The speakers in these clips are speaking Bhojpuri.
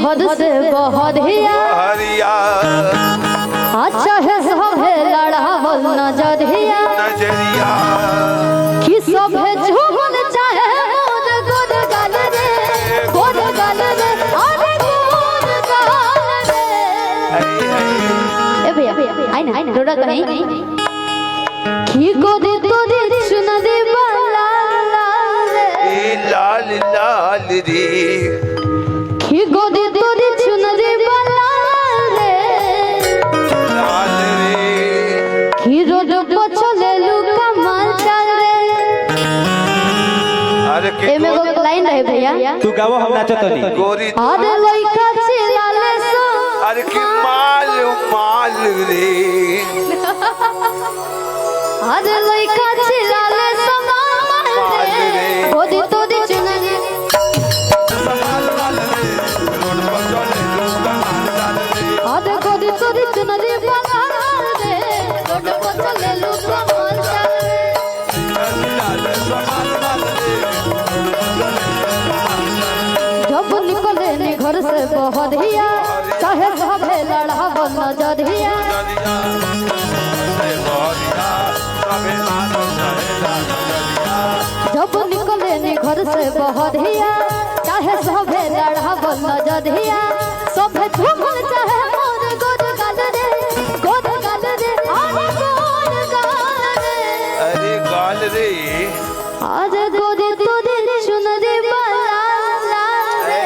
घर से बहुत हिया अच्छा है सब है लड़ावल नजरिया कि सब है झूमन चाहे मोर गोद गाल रे अरे गोद गाल रे। ए भैया आई ना रोड़ा कहीं कि गोद तोरी सुना दे बाला रे लाल लाल रे कि गोद तोरी सुना दे बाला रे लाल रे कि रोड पर चले लुका माल चल रे। अरे ए में को लाइन रहे भैया तू गावो हम नाचो तो नहीं गोरी अरे लइका चिल्लाले सो अरे कि माल माल रे अरे लइका चिल्लाले सो माल रे गोदी तोदी चुनरी अरे गोदी तोदी चुनरी बाला रे रोड पर चले लुका माल चल रे। जब निकले नी घर से बहुत हिया चाहे सब लड़ा बन नजरिया जब निकले नी घर से बहुत हिया चाहे सब लड़ा बन नजरिया सब झूमन चाहे मोर गोद गाल रे गोद गाल रे अरे गाल रे आज गोद तोदी चुनरी बाला रे।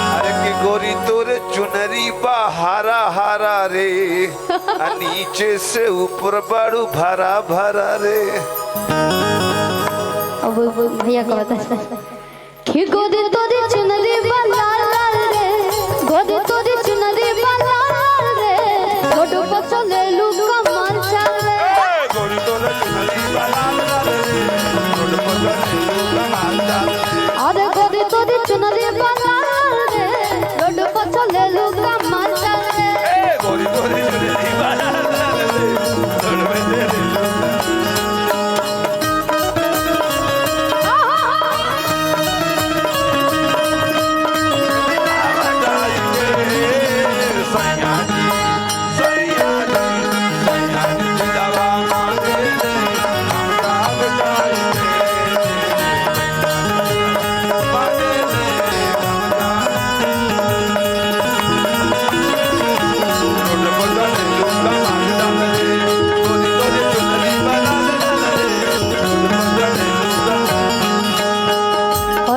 अरे कि गोरी तोरे चुनरी बा हरा हरा रे नीचे से ऊपर बड़ू भरा भरा रे। अब भैया कहता है कि गोदी तोदी चुनरी बाला रे गोदी तोदी चुनरी बाला रे गोड पर चले लुका मान चल रे गोरी तोरे चुनरी बा अरे गोदी तोदी चुनरी बाला